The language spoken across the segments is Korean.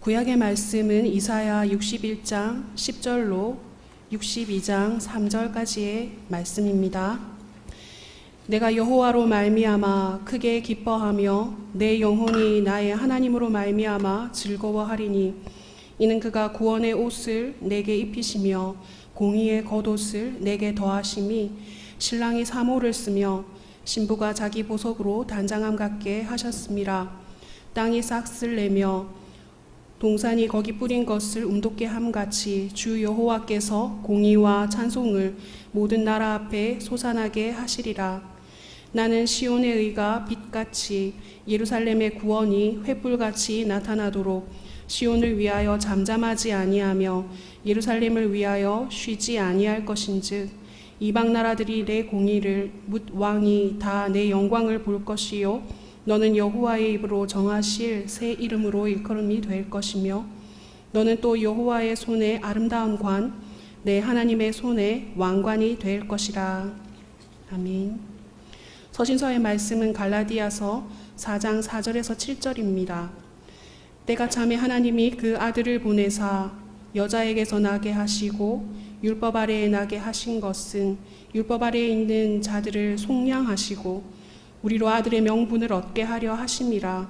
구약의 말씀은 이사야 61장 10절로 62장 3절까지의 말씀입니다. 내가 여호와로 말미암아 크게 기뻐하며 내 영혼이 나의 하나님으로 말미암아 즐거워하리니 이는 그가 구원의 옷을 내게 입히시며 공의의 겉옷을 내게 더하심이 신랑이 사모를 쓰며 신부가 자기 보석으로 단장함 같게 하셨음이라. 땅이 싹을 내며 동산이 거기 뿌린 것을 움돋게 함같이 주 여호와께서 공의와 찬송을 모든 나라 앞에 솟아나게 하시리라. 나는 시온의 의가 빛같이 예루살렘의 구원이 횃불같이 나타나도록 시온을 위하여 잠잠하지 아니하며 예루살렘을 위하여 쉬지 아니할 것인즉 이방 나라들이 내 공의를 뭇 왕이 다 내 영광을 볼 것이요 너는 여호와의 입으로 정하실 새 이름으로 일컬음이 될 것이며 너는 또 여호와의 손에 아름다운 관 내 하나님의 손에 왕관이 될 것이라. 아멘. 서신서의 말씀은 갈라디아서 4장 4절에서 7절입니다. 때가 참에 하나님이 그 아들을 보내사 여자에게서 나게 하시고 율법 아래에 나게 하신 것은 율법 아래에 있는 자들을 속량하시고 우리로 아들의 명분을 얻게 하려 하심이라.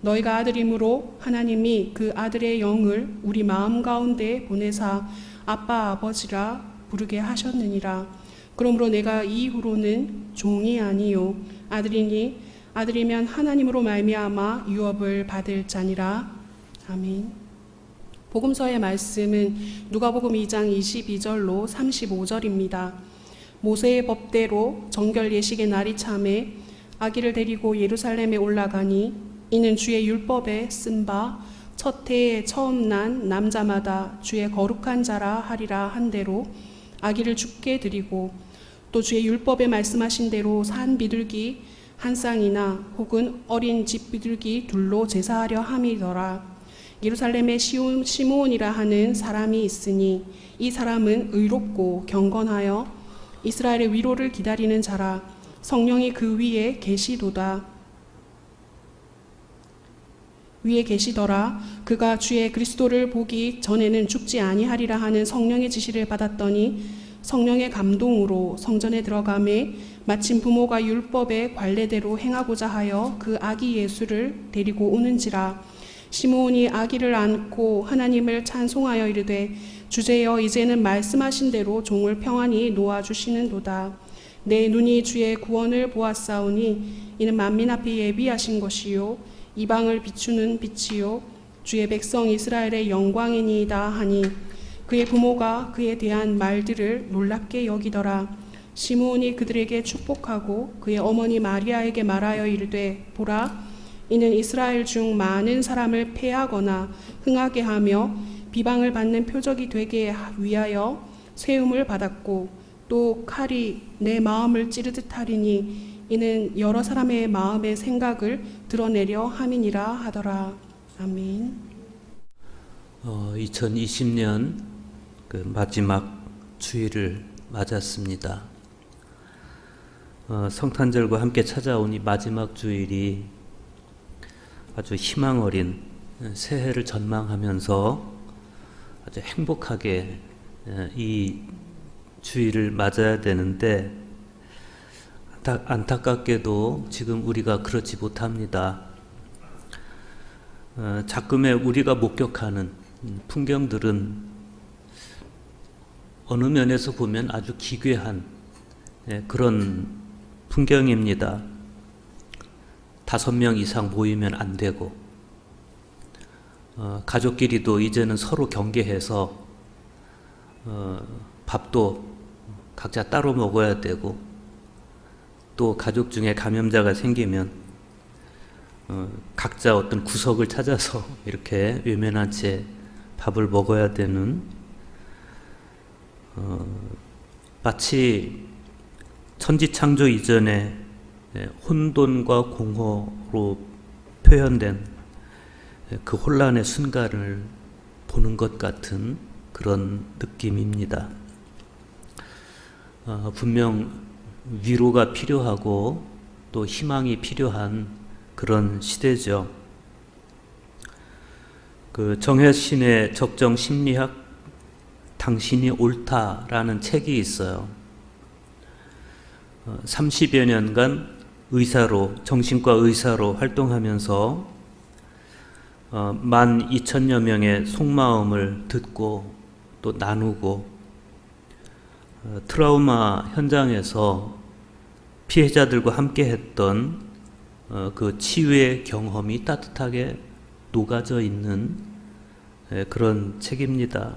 너희가 아들이므로 하나님이 그 아들의 영을 우리 마음 가운데 보내사 아빠 아버지라 부르게 하셨느니라. 그러므로 내가 이후로는 종이 아니요 아들이니 아들이면 하나님으로 말미암아 유업을 받을 자니라. 아멘. 복음서의 말씀은 누가복음 2장 22절로 35절입니다. 모세의 법대로 정결 예식의 날이 참에 아기를 데리고 예루살렘에 올라가니 이는 주의 율법에 쓴 바 첫 해에 처음 난 남자마다 주의 거룩한 자라 하리라 한 대로 아기를 죽게 드리고 또 주의 율법에 말씀하신 대로 산 비둘기 한 쌍이나 혹은 어린 집 비둘기 둘로 제사하려 함이더라. 예루살렘에 시므온이라 하는 사람이 있으니 이 사람은 의롭고 경건하여 이스라엘의 위로를 기다리는 자라. 성령이 그 위에 계시더라. 그가 주의 그리스도를 보기 전에는 죽지 아니하리라 하는 성령의 지시를 받았더니 성령의 감동으로 성전에 들어가매 마침 부모가 율법의 관례대로 행하고자 하여 그 아기 예수를 데리고 오는지라. 시므온이 아기를 안고 하나님을 찬송하여 이르되 주제여 이제는 말씀하신 대로 종을 평안히 놓아주시는도다. 내 눈이 주의 구원을 보았사오니 이는 만민 앞에 예비하신 것이요 이방을 비추는 빛이요 주의 백성 이스라엘의 영광이니이다 하니 그의 부모가 그에 대한 말들을 놀랍게 여기더라. 시므온이 그들에게 축복하고 그의 어머니 마리아에게 말하여 이르되 보라 이는 이스라엘 중 많은 사람을 패하거나 흥하게 하며 비방을 받는 표적이 되게 위하여 세움을 받았고 또 칼이 내 마음을 찌르듯 하리니 이는 여러 사람의 마음의 생각을 드러내려 함이니라 하더라. 아멘. 2020년 그 마지막 주일을 맞았습니다. 성탄절과 함께 찾아온 이 마지막 주일이 아주 희망 어린 새해를 전망하면서 아주 행복하게 이 주일을 맞아야 되는데 안타깝게도 지금 우리가 그렇지 못합니다. 자금에 우리가 목격하는 풍경들은 어느 면에서 보면 아주 기괴한 그런 풍경입니다. 5명 이상 모이면 안 되고 가족끼리도 이제는 서로 경계해서 밥도 각자 따로 먹어야 되고 또 가족 중에 감염자가 생기면 각자 어떤 구석을 찾아서 이렇게 외면한 채 밥을 먹어야 되는 마치 천지창조 이전에 혼돈과 공허로 표현된 그 혼란의 순간을 보는 것 같은 그런 느낌입니다. 분명 위로가 필요하고 또 희망이 필요한 그런 시대죠. 그 정혜신의 적정 심리학 당신이 옳다라는 책이 있어요. 30여 년간 의사로, 정신과 의사로 활동하면서 12,000여 명의 속마음을 듣고 또 나누고 트라우마 현장에서 피해자들과 함께 했던 그 치유의 경험이 따뜻하게 녹아져 있는 그런 책입니다.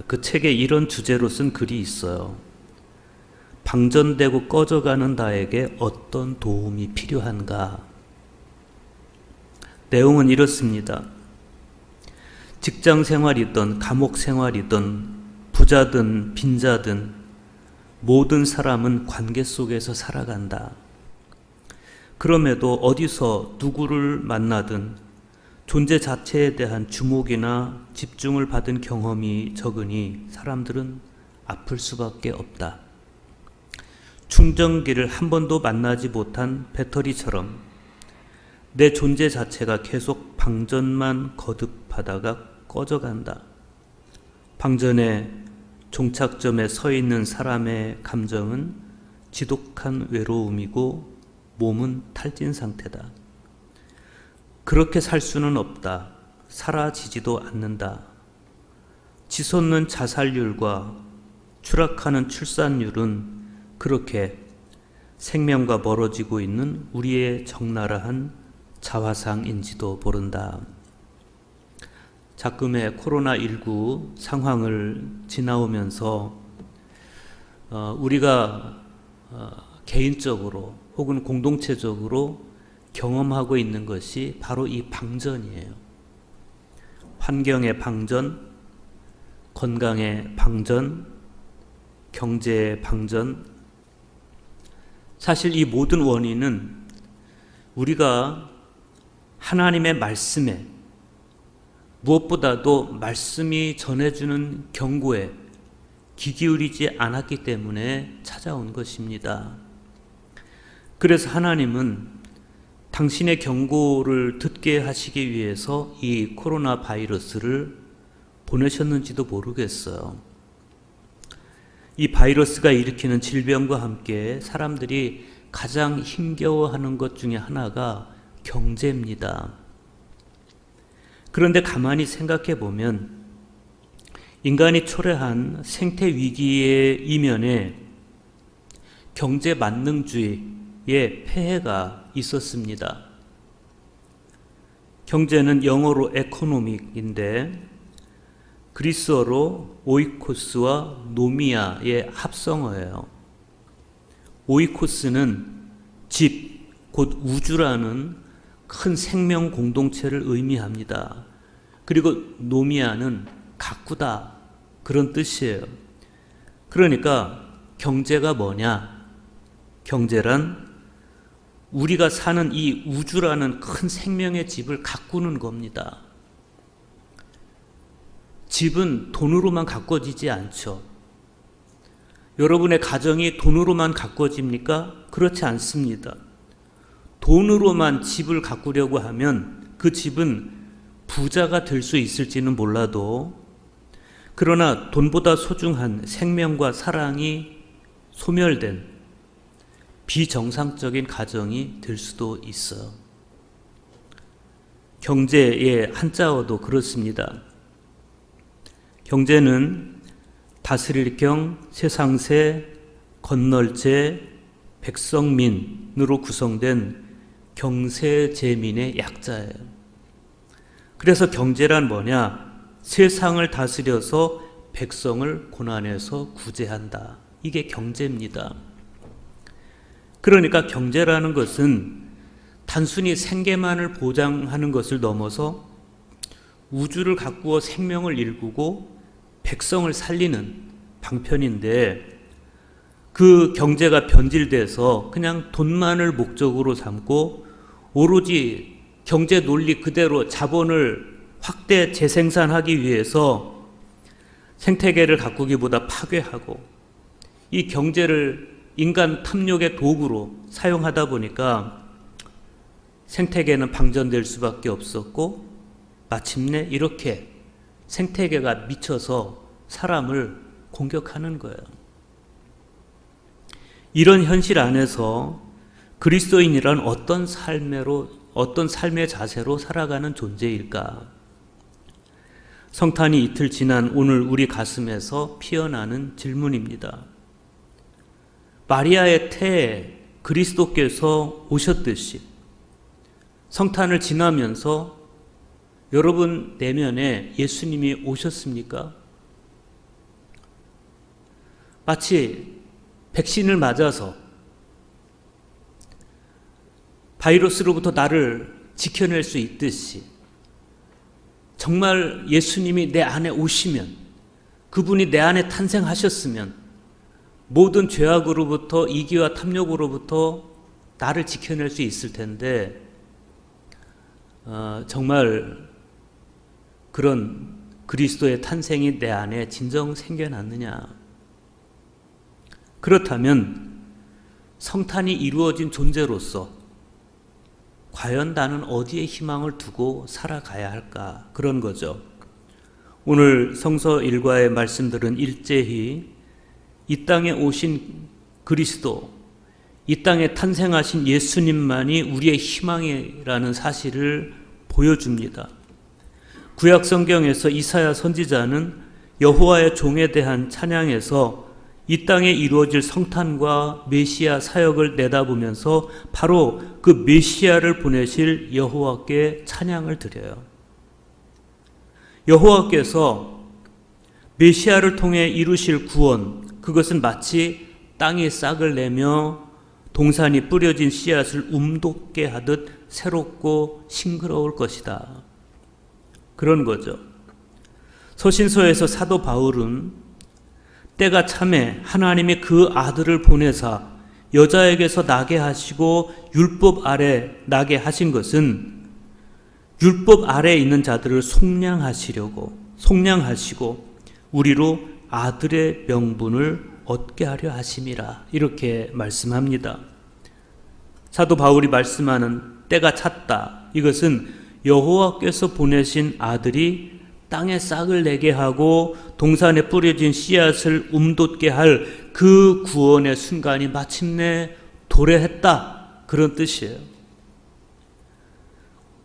그 책에 이런 주제로 쓴 글이 있어요. 방전되고 꺼져가는 나에게 어떤 도움이 필요한가? 내용은 이렇습니다. 직장 생활이든 감옥 생활이든 부자든 빈자든 모든 사람은 관계 속에서 살아간다. 그럼에도 어디서 누구를 만나든 존재 자체에 대한 주목이나 집중을 받은 경험이 적으니 사람들은 아플 수밖에 없다. 충전기를 한 번도 만나지 못한 배터리처럼 내 존재 자체가 계속 방전만 거듭하다가 꺼져간다. 방전의 종착점에 서 있는 사람의 감정은 지독한 외로움이고 몸은 탈진 상태다. 그렇게 살 수는 없다. 사라지지도 않는다. 치솟는 자살률과 추락하는 출산율은 그렇게 생명과 멀어지고 있는 우리의 적나라한 자화상인지도 모른다. 작금의 코로나19 상황을 지나오면서 우리가 개인적으로 혹은 공동체적으로 경험하고 있는 것이 바로 이 방전이에요. 환경의 방전, 건강의 방전, 경제의 방전. 사실 이 모든 원인은 우리가 하나님의 말씀에, 무엇보다도 말씀이 전해주는 경고에 귀 기울이지 않았기 때문에 찾아온 것입니다. 그래서 하나님은 당신의 경고를 듣게 하시기 위해서 이 코로나 바이러스를 보내셨는지도 모르겠어요. 이 바이러스가 일으키는 질병과 함께 사람들이 가장 힘겨워하는 것 중에 하나가 경제입니다. 그런데 가만히 생각해 보면 인간이 초래한 생태 위기의 이면에 경제 만능주의의 폐해가 있었습니다. 경제는 영어로 에코노믹인데 그리스어로 오이코스와 노미아의 합성어예요. 오이코스는 집, 곧 우주라는 큰 생명 공동체를 의미합니다. 그리고 노미아는 가꾸다, 그런 뜻이에요. 그러니까 경제가 뭐냐? 경제란 우리가 사는 이 우주라는 큰 생명의 집을 가꾸는 겁니다. 집은 돈으로만 가꿔지지 않죠. 여러분의 가정이 돈으로만 가꿔집니까? 그렇지 않습니다. 돈으로만 집을 가꾸려고 하면 그 집은 부자가 될 수 있을지는 몰라도, 그러나 돈보다 소중한 생명과 사랑이 소멸된 비정상적인 가정이 될 수도 있어요. 경제의 한자어도 그렇습니다. 경제는 다스릴 경, 세상세, 건널제, 백성민으로 구성된 경세제민의 약자예요. 그래서 경제란 뭐냐? 세상을 다스려서 백성을 고난에서 구제한다. 이게 경제입니다. 그러니까 경제라는 것은 단순히 생계만을 보장하는 것을 넘어서 우주를 가꾸어 생명을 일구고 백성을 살리는 방편인데, 그 경제가 변질돼서 그냥 돈만을 목적으로 삼고 오로지 경제 논리 그대로 자본을 확대 재생산하기 위해서 생태계를 가꾸기보다 파괴하고 이 경제를 인간 탐욕의 도구로 사용하다 보니까 생태계는 방전될 수밖에 없었고 마침내 이렇게 생태계가 미쳐서 사람을 공격하는 거예요. 이런 현실 안에서 그리스도인이란 어떤 삶의 자세로 살아가는 존재일까? 성탄이 이틀 지난 오늘 우리 가슴에서 피어나는 질문입니다. 마리아의 태에 그리스도께서 오셨듯이 성탄을 지나면서 여러분 내면에 예수님이 오셨습니까? 마치 백신을 맞아서 바이러스로부터 나를 지켜낼 수 있듯이 정말 예수님이 내 안에 오시면, 그분이 내 안에 탄생하셨으면 모든 죄악으로부터, 이기와 탐욕으로부터 나를 지켜낼 수 있을 텐데 정말 그런 그리스도의 탄생이 내 안에 진정 생겨났느냐? 그렇다면 성탄이 이루어진 존재로서 과연 나는 어디에 희망을 두고 살아가야 할까? 그런 거죠. 오늘 성서 일과의 말씀들은 일제히 이 땅에 오신 그리스도, 이 땅에 탄생하신 예수님만이 우리의 희망이라는 사실을 보여줍니다. 구약 성경에서 이사야 선지자는 여호와의 종에 대한 찬양에서 이 땅에 이루어질 성탄과 메시아 사역을 내다보면서 바로 그 메시아를 보내실 여호와께 찬양을 드려요. 여호와께서 메시아를 통해 이루실 구원, 그것은 마치 땅이 싹을 내며 동산이 뿌려진 씨앗을 움돋게 하듯 새롭고 싱그러울 것이다. 그런 거죠. 서신서에서 사도 바울은 때가 참에 하나님이 그 아들을 보내사 여자에게서 나게 하시고 율법 아래 나게 하신 것은 율법 아래에 있는 자들을 속량하시고 우리로 아들의 명분을 얻게 하려 하심이라, 이렇게 말씀합니다. 사도 바울이 말씀하는 때가 찼다, 이것은 여호와께서 보내신 아들이 땅에 싹을 내게 하고 동산에 뿌려진 씨앗을 움돋게 할 그 구원의 순간이 마침내 도래했다, 그런 뜻이에요.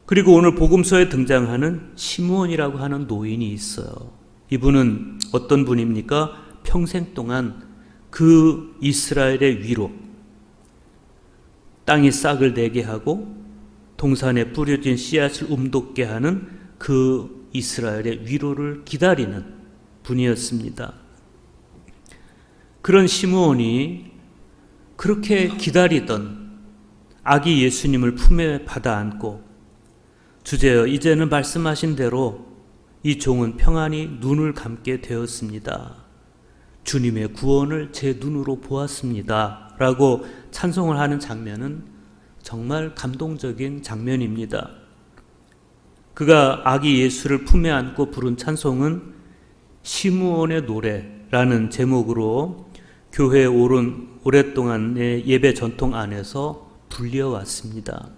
그리고 오늘 복음서에 등장하는 시므온이라고 하는 노인이 있어요. 이분은 어떤 분입니까? 평생 동안 그 이스라엘의 위로, 땅이 싹을 내게 하고 동산에 뿌려진 씨앗을 움돋게 하는 그 이스라엘의 위로를 기다리는 분이었습니다. 그런 시므온이 그렇게 기다리던 아기 예수님을 품에 받아 안고, 주제여 이제는 말씀하신 대로 이 종은 평안히 눈을 감게 되었습니다. 주님의 구원을 제 눈으로 보았습니다. 라고 찬송을 하는 장면은 정말 감동적인 장면입니다. 그가 아기 예수를 품에 안고 부른 찬송은 시므온의 노래라는 제목으로 교회에 오랫동안의 예배 전통 안에서 불려왔습니다.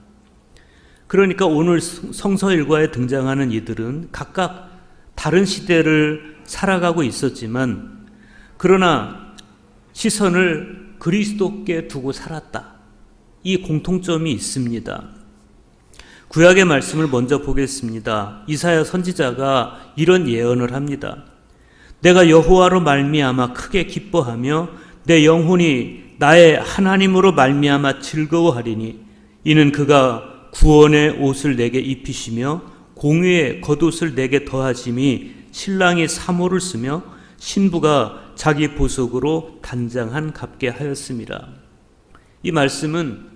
그러니까 오늘 성서 일과에 등장하는 이들은 각각 다른 시대를 살아가고 있었지만 그러나 시선을 그리스도께 두고 살았다, 이 공통점이 있습니다. 구약의 말씀을 먼저 보겠습니다. 이사야 선지자가 이런 예언을 합니다. 내가 여호와로 말미암아 크게 기뻐하며 내 영혼이 나의 하나님으로 말미암아 즐거워하리니 이는 그가 구원의 옷을 내게 입히시며 공의의 겉옷을 내게 더하심이 신랑이 사모를 쓰며 신부가 자기 보석으로 단장한 값게 하였습니다. 이 말씀은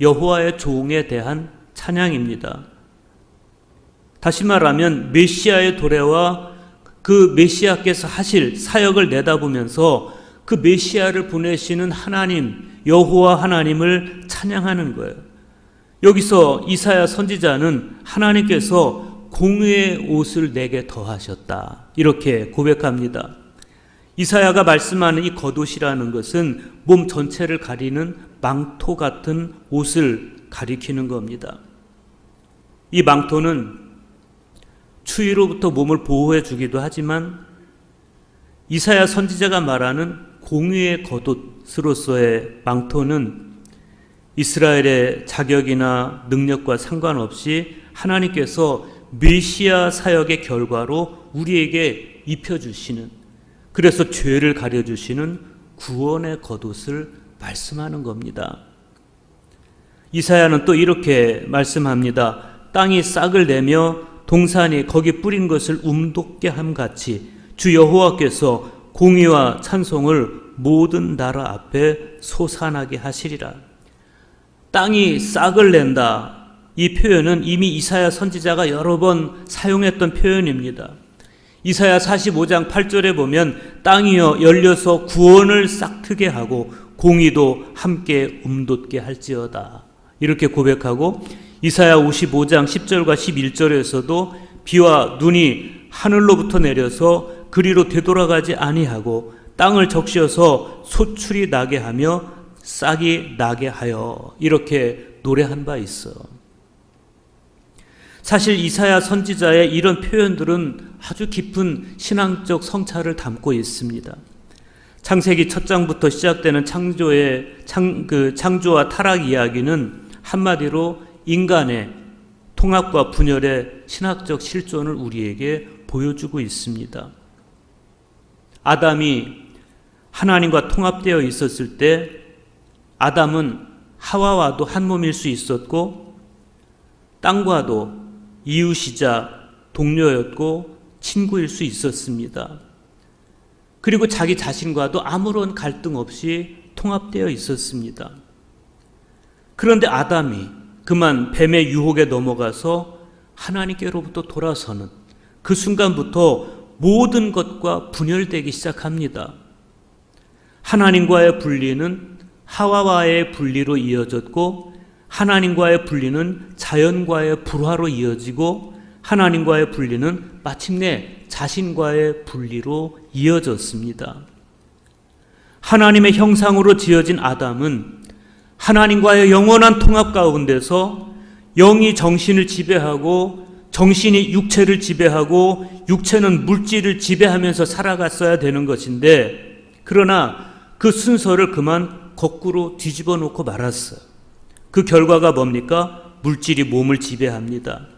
여호와의 종에 대한 찬양입니다. 다시 말하면 메시아의 도래와 그 메시아께서 하실 사역을 내다보면서 그 메시아를 보내시는 하나님, 여호와 하나님을 찬양하는 거예요. 여기서 이사야 선지자는 하나님께서 공의의 옷을 내게 더하셨다, 이렇게 고백합니다. 이사야가 말씀하는 이 겉옷이라는 것은 몸 전체를 가리는 망토 같은 옷을 가리키는 겁니다. 이 망토는 추위로부터 몸을 보호해 주기도 하지만 이사야 선지자가 말하는 공의의 겉옷으로서의 망토는 이스라엘의 자격이나 능력과 상관없이 하나님께서 메시아 사역의 결과로 우리에게 입혀주시는, 그래서 죄를 가려주시는 구원의 겉옷을 말씀하는 겁니다. 이사야는 또 이렇게 말씀합니다. 땅이 싹을 내며 동산이 거기 뿌린 것을 움돋게 함같이 주 여호와께서 공의와 찬송을 모든 나라 앞에 솟아나게 하시리라. 땅이 싹을 낸다. 이 표현은 이미 이사야 선지자가 여러 번 사용했던 표현입니다. 이사야 45장 8절에 보면 땅이여 열려서 구원을 싹트게 하고 공의도 함께 움돋게 할지어다. 이렇게 고백하고 이사야 55장 10절과 11절에서도 비와 눈이 하늘로부터 내려서 그리로 되돌아가지 아니하고 땅을 적셔서 소출이 나게 하며 싹이 나게 하여 이렇게 노래한 바 있어. 사실 이사야 선지자의 이런 표현들은 아주 깊은 신앙적 성찰을 담고 있습니다. 창세기 첫 장부터 시작되는 창조와 타락 이야기는 한마디로 인간의 통합과 분열의 신학적 실존을 우리에게 보여주고 있습니다. 아담이 하나님과 통합되어 있었을 때 아담은 하와와도 한 몸일 수 있었고 땅과도 이웃이자 동료였고 친구일 수 있었습니다. 그리고 자기 자신과도 아무런 갈등 없이 통합되어 있었습니다. 그런데 아담이 그만 뱀의 유혹에 넘어가서 하나님께로부터 돌아서는 그 순간부터 모든 것과 분열되기 시작합니다. 하나님과의 분리는 하와와의 분리로 이어졌고 하나님과의 분리는 자연과의 불화로 이어지고 하나님과의 분리는 마침내 자신과의 분리로 이어졌습니다. 하나님의 형상으로 지어진 아담은 하나님과의 영원한 통합 가운데서 영이 정신을 지배하고 정신이 육체를 지배하고 육체는 물질을 지배하면서 살아갔어야 되는 것인데 그러나 그 순서를 그만 거꾸로 뒤집어 놓고 말았어요. 그 결과가 뭡니까? 물질이 몸을 지배합니다.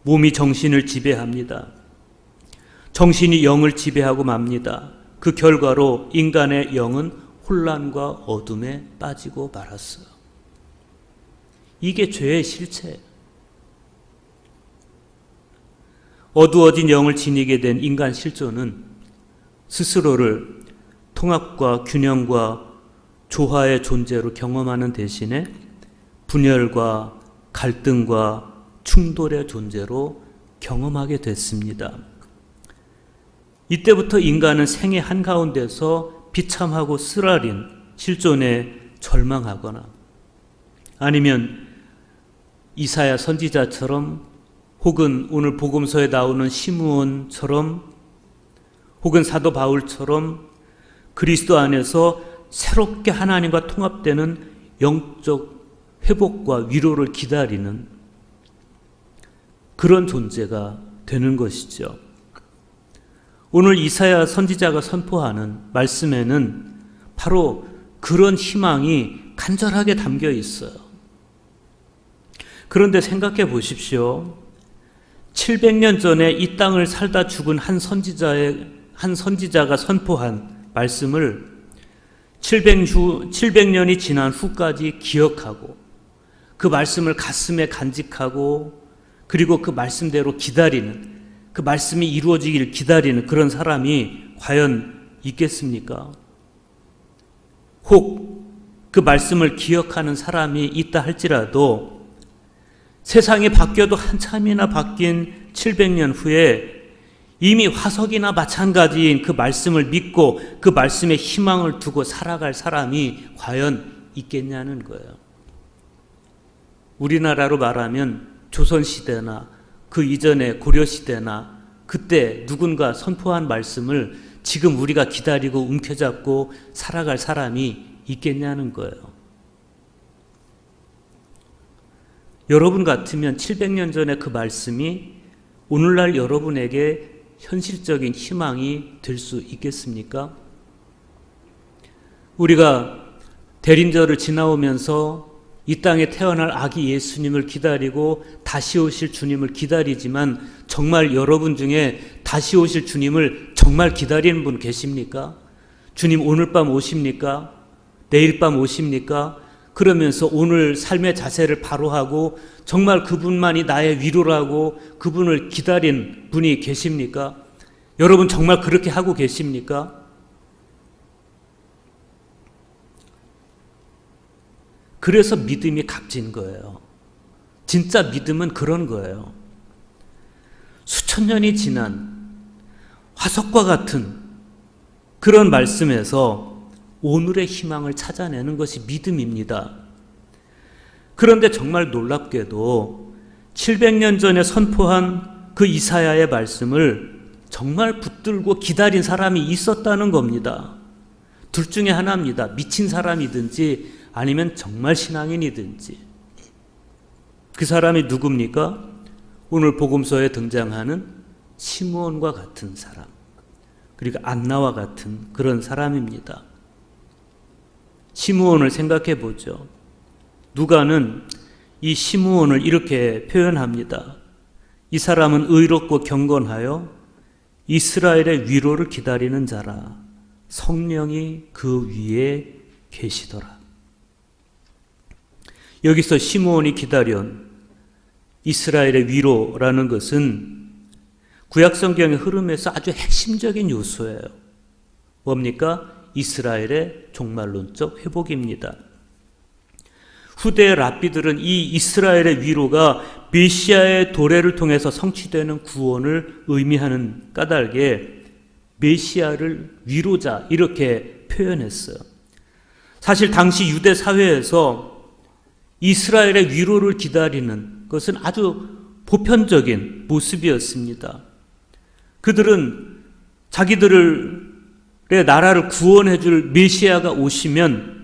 몸이 정신을 지배합니다. 정신이 영을 지배하고 맙니다. 그 결과로 인간의 영은 혼란과 어둠에 빠지고 말았어요. 이게 죄의 실체예요. 어두워진 영을 지니게 된 인간 실존은 스스로를 통합과 균형과 조화의 존재로 경험하는 대신에 분열과 갈등과 충돌의 존재로 경험하게 됐습니다. 이때부터 인간은 생의 한가운데서 비참하고 쓰라린 실존에 절망하거나 아니면 이사야 선지자처럼 혹은 오늘 복음서에 나오는 시므온처럼 혹은 사도 바울처럼 그리스도 안에서 새롭게 하나님과 통합되는 영적 회복과 위로를 기다리는 그런 존재가 되는 것이죠. 오늘 이사야 선지자가 선포하는 말씀에는 바로 그런 희망이 간절하게 담겨 있어요. 그런데 생각해 보십시오. 700년 전에 이 땅을 살다 죽은 한 선지자가 선포한 말씀을 700년이 지난 후까지 기억하고 그 말씀을 가슴에 간직하고 그리고 그 말씀대로 기다리는 그 말씀이 이루어지길 기다리는 그런 사람이 과연 있겠습니까? 혹 그 말씀을 기억하는 사람이 있다 할지라도 세상이 바뀌어도 한참이나 바뀐 700년 후에 이미 화석이나 마찬가지인 그 말씀을 믿고 그 말씀에 희망을 두고 살아갈 사람이 과연 있겠냐는 거예요. 우리나라로 말하면 조선시대나 그 이전의 고려시대나 그때 누군가 선포한 말씀을 지금 우리가 기다리고 움켜잡고 살아갈 사람이 있겠냐는 거예요. 여러분 같으면 700년 전에 그 말씀이 오늘날 여러분에게 현실적인 희망이 될 수 있겠습니까? 우리가 대림절을 지나오면서 이 땅에 태어날 아기 예수님을 기다리고 다시 오실 주님을 기다리지만 정말 여러분 중에 다시 오실 주님을 정말 기다리는 분 계십니까? 주님 오늘 밤 오십니까? 내일 밤 오십니까? 그러면서 오늘 삶의 자세를 바로 하고 정말 그분만이 나의 위로라고 그분을 기다린 분이 계십니까? 여러분 정말 그렇게 하고 계십니까? 그래서 믿음이 값진 거예요. 진짜 믿음은 그런 거예요. 수천 년이 지난 화석과 같은 그런 말씀에서 오늘의 희망을 찾아내는 것이 믿음입니다. 그런데 정말 놀랍게도 700년 전에 선포한 그 이사야의 말씀을 정말 붙들고 기다린 사람이 있었다는 겁니다. 둘 중에 하나입니다. 미친 사람이든지 아니면 정말 신앙인이든지. 그 사람이 누굽니까? 오늘 복음서에 등장하는 시므온과 같은 사람, 그리고 안나와 같은 그런 사람입니다. 시므온을 생각해 보죠. 누가는 이 시므온을 이렇게 표현합니다. 이 사람은 의롭고 경건하여 이스라엘의 위로를 기다리는 자라. 성령이 그 위에 계시더라. 여기서 시므온이 기다린 이스라엘의 위로라는 것은 구약성경의 흐름에서 아주 핵심적인 요소예요. 뭡니까? 이스라엘의 종말론적 회복입니다. 후대의 랍비들은 이 이스라엘의 위로가 메시아의 도래를 통해서 성취되는 구원을 의미하는 까닭에 메시아를 위로자 이렇게 표현했어요. 사실 당시 유대 사회에서 이스라엘의 위로를 기다리는 것은 아주 보편적인 모습이었습니다. 그들은 자기들의 나라를 구원해 줄 메시아가 오시면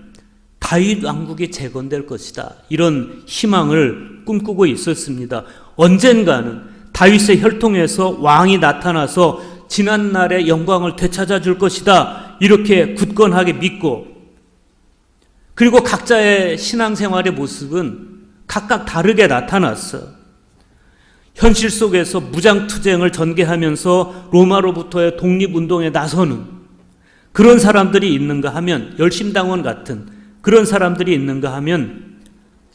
다윗 왕국이 재건될 것이다. 이런 희망을 꿈꾸고 있었습니다. 언젠가는 다윗의 혈통에서 왕이 나타나서 지난날의 영광을 되찾아 줄 것이다. 이렇게 굳건하게 믿고, 그리고 각자의 신앙생활의 모습은 각각 다르게 나타났어요. 현실 속에서 무장투쟁을 전개하면서 로마로부터의 독립운동에 나서는 그런 사람들이 있는가 하면, 열심당원 같은 그런 사람들이 있는가 하면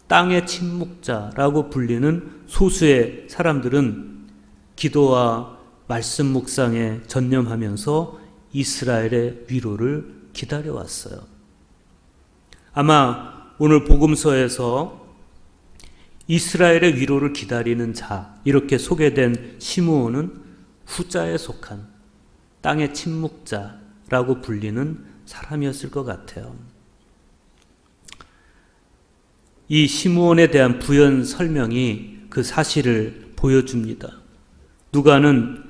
땅의 침묵자라고 불리는 소수의 사람들은 기도와 말씀 묵상에 전념하면서 이스라엘의 위로를 기다려왔어요. 아마 오늘 복음서에서 이스라엘의 위로를 기다리는 자 이렇게 소개된 시므온은 후자에 속한 땅의 침묵자라고 불리는 사람이었을 것 같아요. 이 시므온에 대한 부연 설명이 그 사실을 보여줍니다. 누가는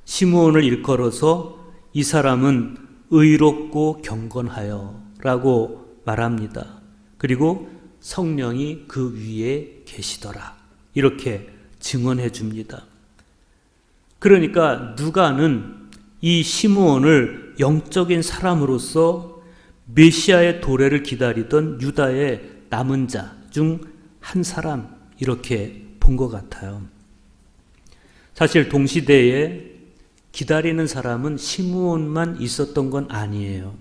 시므온을 일컬어서 이 사람은 의롭고 경건하여 라고 말합니다. 그리고 성령이 그 위에 계시더라 이렇게 증언해 줍니다. 그러니까 누가는 이 시므온을 영적인 사람으로서 메시아의 도래를 기다리던 유다의 남은 자 중 한 사람 이렇게 본 것 같아요. 사실 동시대에 기다리는 사람은 시므온만 있었던 건 아니에요.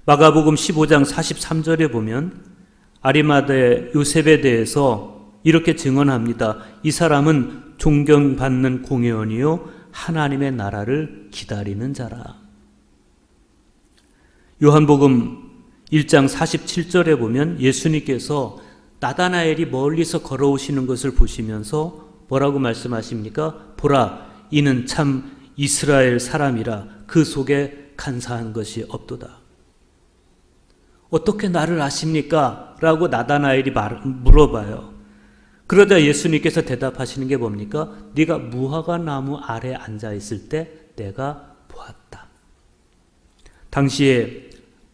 마가복음 15장 43절에 보면 아리마대 요셉에 대해서 이렇게 증언합니다. 이 사람은 존경받는 공회원이요 하나님의 나라를 기다리는 자라. 요한복음 1장 47절에 보면 예수님께서 나다나엘이 멀리서 걸어오시는 것을 보시면서 뭐라고 말씀하십니까? 보라, 이는 참 이스라엘 사람이라 그 속에 간사한 것이 없도다. 어떻게 나를 아십니까? 라고 나다나엘이 물어봐요. 그러자 예수님께서 대답하시는 게 뭡니까? 네가 무화과 나무 아래 앉아 있을 때 내가 보았다. 당시에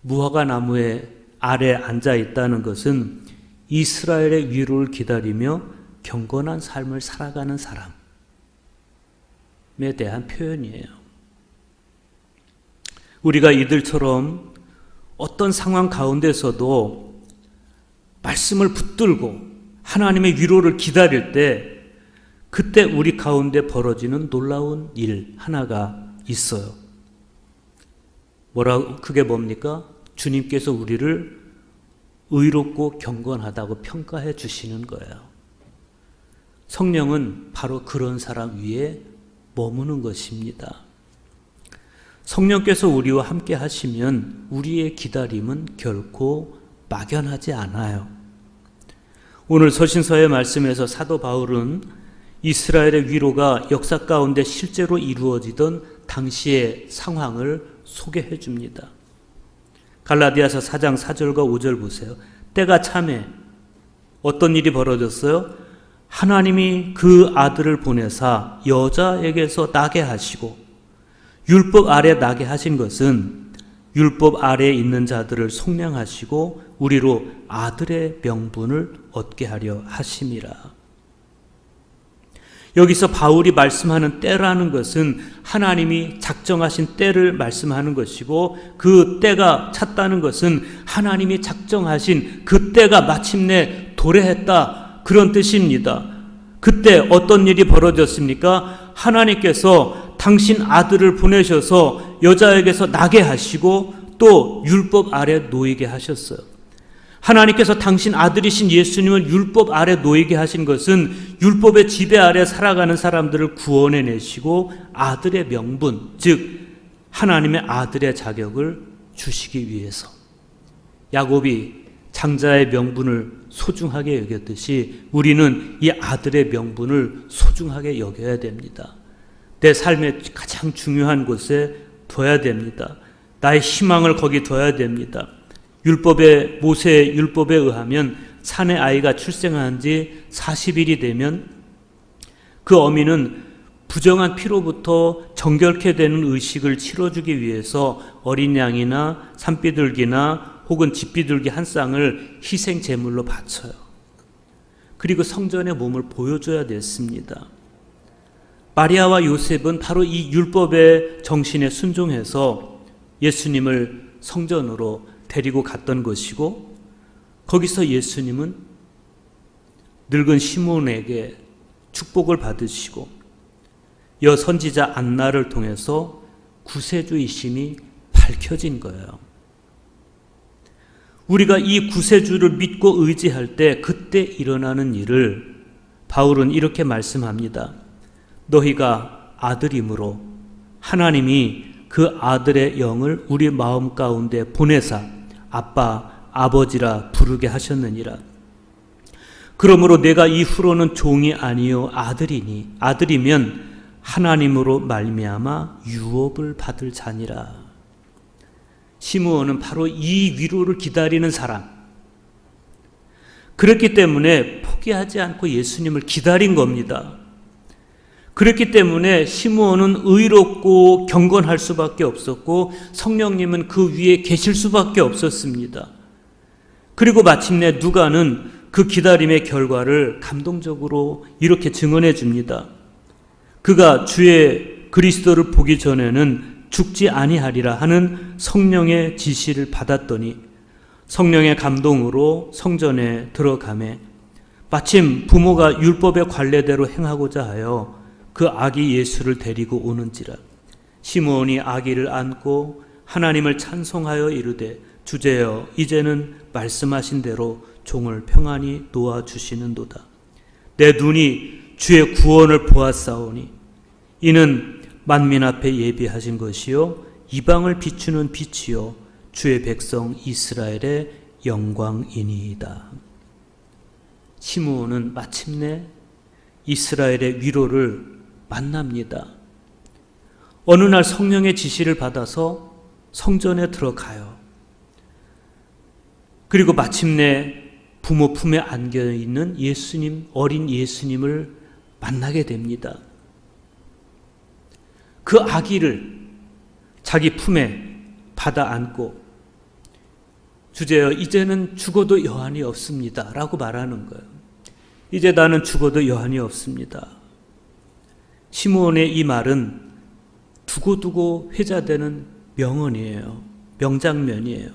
무화과 나무의 아래 앉아 있다는 것은 이스라엘의 위로를 기다리며 경건한 삶을 살아가는 사람, 대한 표현이에요. 우리가 이들처럼 어떤 상황 가운데서도 말씀을 붙들고 하나님의 위로를 기다릴 때 그때 우리 가운데 벌어지는 놀라운 일 하나가 있어요. 그게 뭡니까? 주님께서 우리를 의롭고 경건하다고 평가해 주시는 거예요. 성령은 바로 그런 사람 위에 머무는 것입니다. 성령께서 우리와 함께 하시면 우리의 기다림은 결코 막연하지 않아요. 오늘 서신서의 말씀에서 사도 바울은 이스라엘의 위로가 역사 가운데 실제로 이루어지던 당시의 상황을 소개해 줍니다. 갈라디아서 4장 4절과 5절 보세요. 때가 참에 어떤 일이 벌어졌어요? 하나님이 그 아들을 보내사 여자에게서 나게 하시고, 율법 아래 나게 하신 것은 율법 아래에 있는 자들을 속량하시고 우리로 아들의 명분을 얻게 하려 하심이라. 여기서 바울이 말씀하는 때라는 것은 하나님이 작정하신 때를 말씀하는 것이고, 그 때가 찼다는 것은 하나님이 작정하신 그 때가 마침내 도래했다, 그런 뜻입니다. 그때 어떤 일이 벌어졌습니까? 하나님께서 당신 아들을 보내셔서 여자에게서 나게 하시고 또 율법 아래 놓이게 하셨어요. 하나님께서 당신 아들이신 예수님을 율법 아래 놓이게 하신 것은 율법의 지배 아래 살아가는 사람들을 구원해 내시고 아들의 명분, 즉 하나님의 아들의 자격을 주시기 위해서. 야곱이 장자의 명분을 소중하게 여겼듯이 우리는 이 아들의 명분을 소중하게 여겨야 됩니다. 내 삶의 가장 중요한 곳에 둬야 됩니다. 나의 희망을 거기 둬야 됩니다. 모세의 율법에 의하면 산의 아이가 출생한 지 40일이 되면 그 어미는 부정한 피로부터 정결케 되는 의식을 치러주기 위해서 어린 양이나 산비둘기나 혹은 집비둘기 한 쌍을 희생 제물로 바쳐요. 그리고 성전에 몸을 보여줘야 됐습니다. 마리아와 요셉은 바로 이 율법의 정신에 순종해서 예수님을 성전으로 데리고 갔던 것이고, 거기서 예수님은 늙은 시몬에게 축복을 받으시고 여선지자 안나를 통해서 구세주이심이 밝혀진 거예요. 우리가 이 구세주를 믿고 의지할 때 그때 일어나는 일을 바울은 이렇게 말씀합니다. 너희가 아들이므로 하나님이 그 아들의 영을 우리 마음 가운데 보내사 아빠, 아버지라 부르게 하셨느니라. 그러므로 내가 이후로는 종이 아니요 아들이니 아들이면 하나님으로 말미암아 유업을 받을 자니라. 시므온은 바로 이 위로를 기다리는 사람. 그렇기 때문에 포기하지 않고 예수님을 기다린 겁니다. 그렇기 때문에 시므온은 의롭고 경건할 수밖에 없었고 성령님은 그 위에 계실 수밖에 없었습니다. 그리고 마침내 누가는 그 기다림의 결과를 감동적으로 이렇게 증언해 줍니다. 그가 주의 그리스도를 보기 전에는 죽지 아니하리라 하는 성령의 지시를 받았더니 성령의 감동으로 성전에 들어가매 마침 부모가 율법의 관례대로 행하고자 하여 그 아기 예수를 데리고 오는지라. 시므온이 아기를 안고 하나님을 찬송하여 이르되 주제여 이제는 말씀하신 대로 종을 평안히 놓아주시는도다. 내 눈이 주의 구원을 보았사오니 이는 만민 앞에 예비하신 것이요 이방을 비추는 빛이요 주의 백성 이스라엘의 영광이니이다. 시므온은 마침내 이스라엘의 위로를 만납니다. 어느 날 성령의 지시를 받아서 성전에 들어가요. 그리고 마침내 부모 품에 안겨있는 예수님, 어린 예수님을 만나게 됩니다. 그 아기를 자기 품에 받아 안고 주제여 이제는 죽어도 여한이 없습니다 라고 말하는 거예요. 이제 나는 죽어도 여한이 없습니다. 시므온의 이 말은 두고두고 회자되는 명언이에요. 명장면이에요.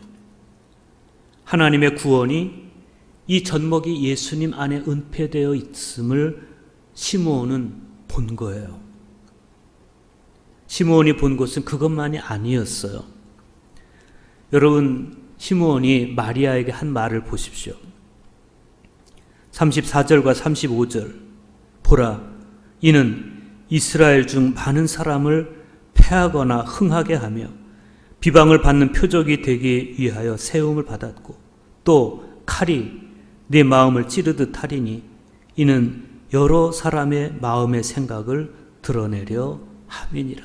하나님의 구원이 이 젖먹이 예수님 안에 은폐되어 있음을 시므온은 본 거예요. 시므온이 본 것은 그것만이 아니었어요. 여러분, 시므온이 마리아에게 한 말을 보십시오. 34절과 35절. 보라, 이는 이스라엘 중 많은 사람을 패하거나 흥하게 하며 비방을 받는 표적이 되기 위하여 세움을 받았고 또 칼이 네 마음을 찌르듯 하리니 이는 여러 사람의 마음의 생각을 드러내려 함이니라.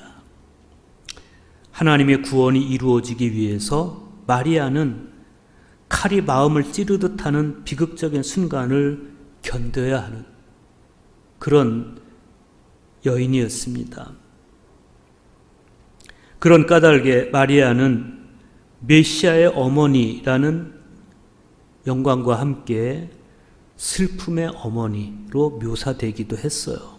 하나님의 구원이 이루어지기 위해서 마리아는 칼이 마음을 찌르듯 하는 비극적인 순간을 견뎌야 하는 그런 여인이었습니다. 그런 까닭에 마리아는 메시아의 어머니라는 영광과 함께 슬픔의 어머니로 묘사되기도 했어요.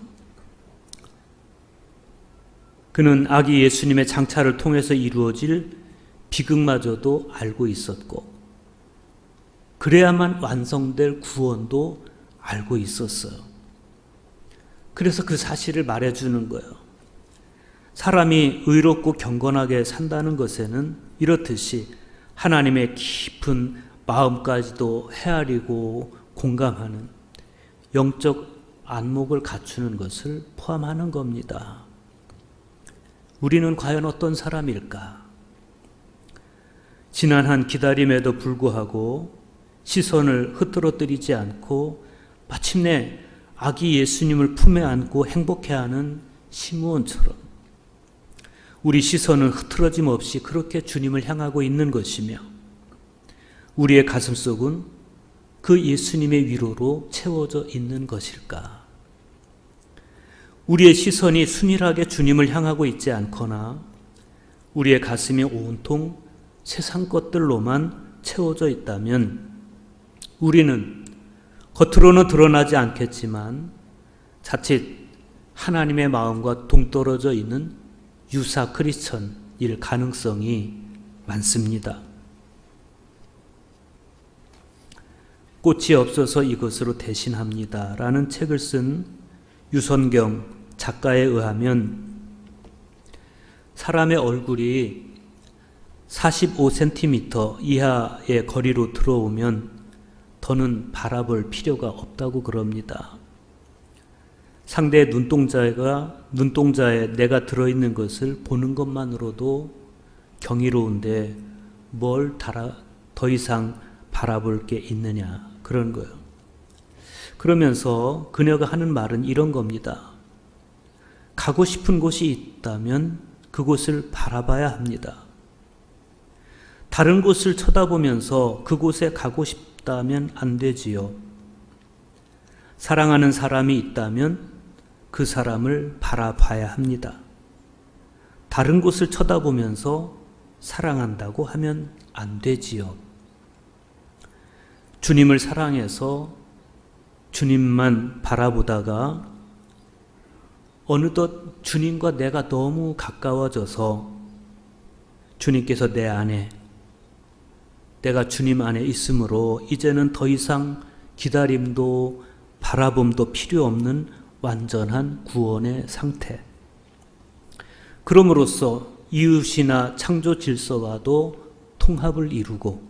그는 아기 예수님의 장차를 통해서 이루어질 비극마저도 알고 있었고 그래야만 완성될 구원도 알고 있었어요. 그래서 그 사실을 말해주는 거예요. 사람이 의롭고 경건하게 산다는 것에는 이렇듯이 하나님의 깊은 마음까지도 헤아리고 공감하는 영적 안목을 갖추는 것을 포함하는 겁니다. 우리는 과연 어떤 사람일까? 지난한 기다림에도 불구하고 시선을 흐트러뜨리지 않고 마침내 아기 예수님을 품에 안고 행복해하는 시므온처럼 우리 시선은 흐트러짐 없이 그렇게 주님을 향하고 있는 것이며 우리의 가슴속은 그 예수님의 위로로 채워져 있는 것일까? 우리의 시선이 순일하게 주님을 향하고 있지 않거나 우리의 가슴이 온통 세상 것들로만 채워져 있다면 우리는 겉으로는 드러나지 않겠지만 자칫 하나님의 마음과 동떨어져 있는 유사 크리스천일 가능성이 많습니다. 꽃이 없어서 이것으로 대신합니다. 라는 책을 쓴 유선경 작가에 의하면 사람의 얼굴이 45cm 이하의 거리로 들어오면 더는 바라볼 필요가 없다고 그럽니다. 상대의 눈동자에 내가 들어있는 것을 보는 것만으로도 경이로운데 뭘 더 이상 바라볼 게 있느냐 그런 거예요. 그러면서 그녀가 하는 말은 이런 겁니다. 가고 싶은 곳이 있다면 그곳을 바라봐야 합니다. 다른 곳을 쳐다보면서 그곳에 가고 싶다면 안 되지요. 사랑하는 사람이 있다면 그 사람을 바라봐야 합니다. 다른 곳을 쳐다보면서 사랑한다고 하면 안 되지요. 주님을 사랑해서 주님만 바라보다가 어느덧 주님과 내가 너무 가까워져서 주님께서 내 안에 내가 주님 안에 있으므로 이제는 더 이상 기다림도 바라봄도 필요 없는 완전한 구원의 상태. 그럼으로써 이웃이나 창조 질서와도 통합을 이루고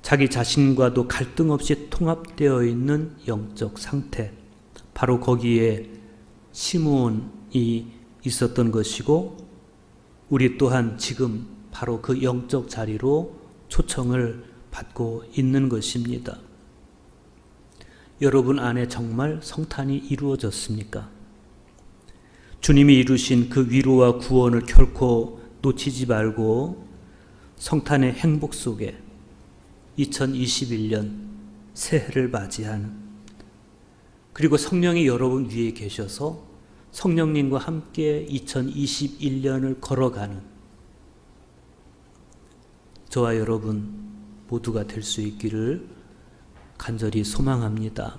자기 자신과도 갈등 없이 통합되어 있는 영적 상태. 바로 거기에 시므온이 있었던 것이고 우리 또한 지금 바로 그 영적 자리로 초청을 받고 있는 것입니다. 여러분 안에 정말 성탄이 이루어졌습니까? 주님이 이루신 그 위로와 구원을 결코 놓치지 말고 성탄의 행복 속에 2021년 새해를 맞이하는 그리고 성령이 여러분 위에 계셔서 성령님과 함께 2021년을 걸어가는 저와 여러분 모두가 될 수 있기를 간절히 소망합니다.